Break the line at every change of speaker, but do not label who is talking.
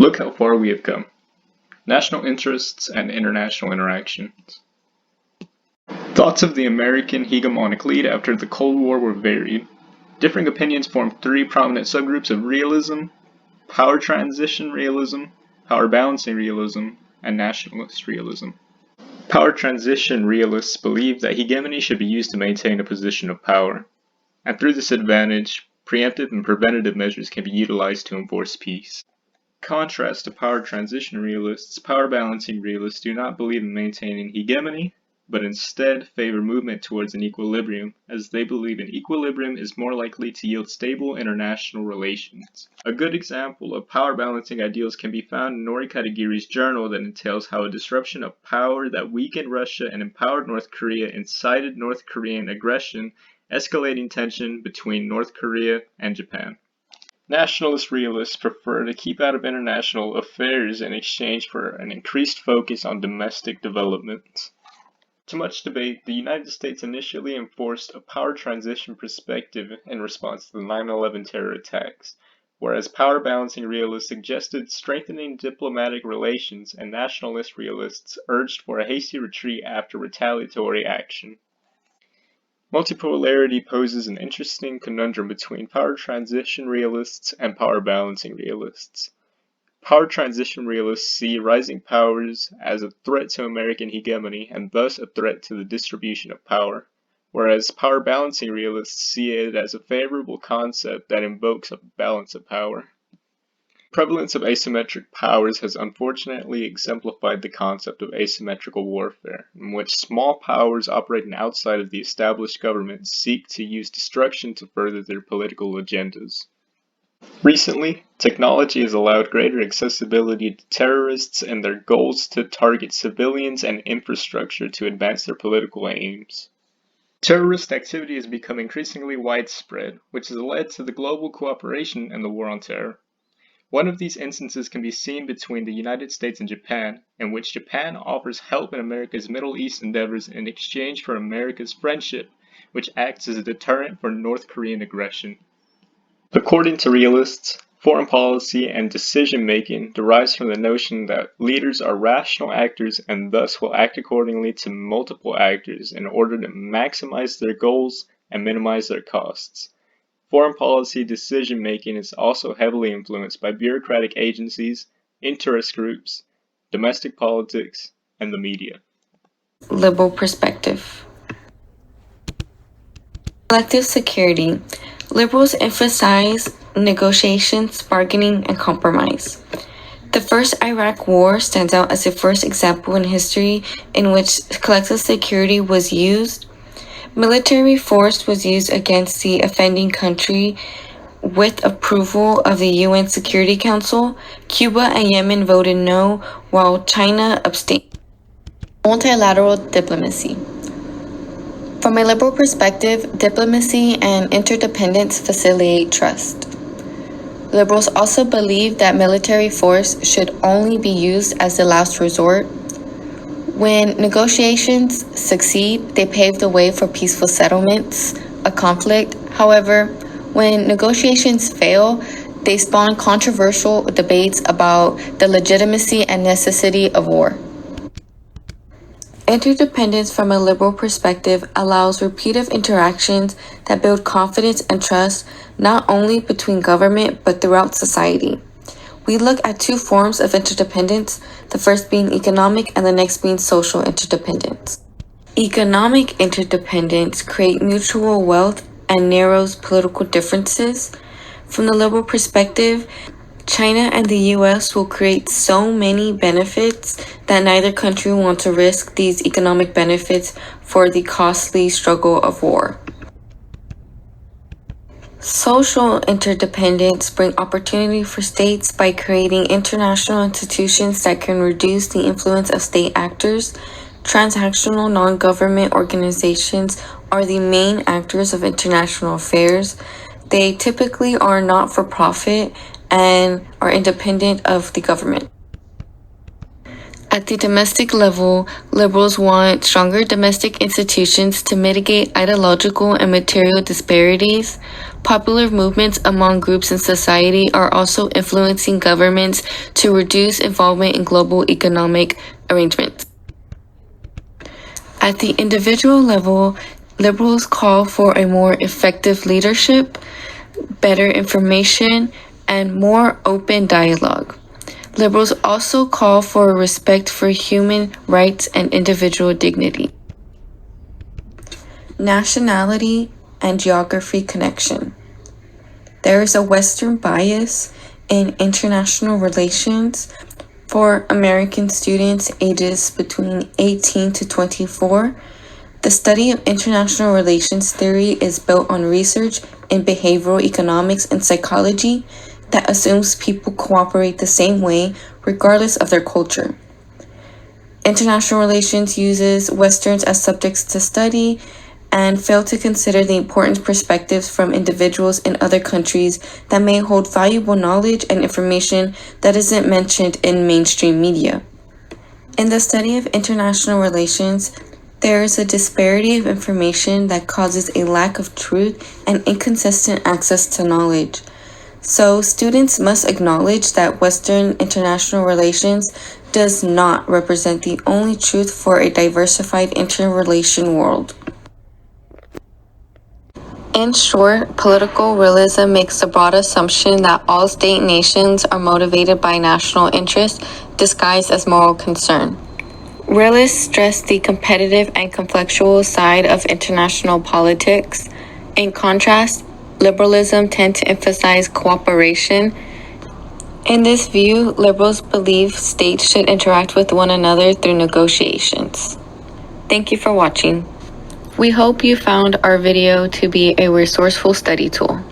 Look how far we have come. National interests and international interactions. Thoughts of the American hegemonic lead after the Cold War were varied. Differing opinions formed three prominent subgroups of realism: power transition realism, power balancing realism, and nationalist realism. Power transition realists believe that hegemony should be used to maintain a position of power, and through this advantage, preemptive and preventative measures can be utilized to enforce peace. In contrast to power transition realists, power balancing realists do not believe in maintaining hegemony, but instead favor movement towards an equilibrium, as they believe an equilibrium is more likely to yield stable international relations. A good example of power balancing ideals can be found in Nori Kadagiri's journal that entails how a disruption of power that weakened Russia and empowered North Korea incited North Korean aggression, escalating tension between North Korea and Japan. Nationalist realists prefer to keep out of international affairs in exchange for an increased focus on domestic developments. To much debate, the United States initially enforced a power transition perspective in response to the 9/11 terror attacks, whereas power balancing realists suggested strengthening diplomatic relations and nationalist realists urged for a hasty retreat after retaliatory action. Multipolarity poses an interesting conundrum between power transition realists and power balancing realists. Power transition realists see rising powers as a threat to American hegemony and thus a threat to the distribution of power, whereas power balancing realists see it as a favorable concept that invokes a balance of power. The prevalence of asymmetric powers has unfortunately exemplified the concept of asymmetrical warfare, in which small powers operating outside of the established government seek to use destruction to further their political agendas. Recently, technology has allowed greater accessibility to terrorists and their goals to target civilians and infrastructure to advance their political aims. Terrorist activity has become increasingly widespread, which has led to the global cooperation in the war on terror. One of these instances can be seen between the United States and Japan, in which Japan offers help in America's Middle East endeavors in exchange for America's friendship, which acts as a deterrent for North Korean aggression. According to realists, foreign policy and decision-making derives from the notion that leaders are rational actors and thus will act accordingly to multiple actors in order to maximize their goals and minimize their costs. Foreign policy decision-making is also heavily influenced by bureaucratic agencies, interest groups, domestic politics, and the media.
Liberal perspective. Collective security. Liberals emphasize negotiations, bargaining, and compromise. The first Iraq War stands out as the first example in history in which collective security was used. Military force was used against the offending country with approval of the UN Security Council. Cuba and Yemen voted no, while China abstained. Multilateral diplomacy. From a liberal perspective, diplomacy and interdependence facilitate trust. Liberals also believe that military force should only be used as the last resort. When negotiations succeed, they pave the way for peaceful settlements of conflict. However, when negotiations fail, they spawn controversial debates about the legitimacy and necessity of war. Interdependence from a liberal perspective allows repeated interactions that build confidence and trust not only between government but throughout society. We look at two forms of interdependence, the first being economic and the next being social interdependence. Economic interdependence creates mutual wealth and narrows political differences. From the liberal perspective, China and the US will create so many benefits that neither country wants to risk these economic benefits for the costly struggle of war. Social interdependence brings opportunity for states by creating international institutions that can reduce the influence of state actors. Transactional non-government organizations are the main actors of international affairs. They typically are not for profit and are independent of the government. At the domestic level, liberals want stronger domestic institutions to mitigate ideological and material disparities. Popular movements among groups in society are also influencing governments to reduce involvement in global economic arrangements. At the individual level, liberals call for a more effective leadership, better information, and more open dialogue. Liberals also call for respect for human rights and individual dignity. Nationality and geography connection. There is a Western bias in international relations for American students ages between 18 to 24. The study of international relations theory is built on research in behavioral economics and psychology that assumes people cooperate the same way regardless of their culture. International relations uses Westerns as subjects to study and fail to consider the important perspectives from individuals in other countries that may hold valuable knowledge and information that isn't mentioned in mainstream media. In the study of international relations, there is a disparity of information that causes a lack of truth and inconsistent access to knowledge. So students must acknowledge that Western international relations does not represent the only truth for a diversified interrelation world. In short, political realism makes the broad assumption that all state nations are motivated by national interest disguised as moral concern. Realists stress the competitive and conflictual side of international politics. In contrast, liberalism tends to emphasize cooperation. In this view, liberals believe states should interact with one another through negotiations. Thank you for watching. We hope you found our video to be a resourceful study tool.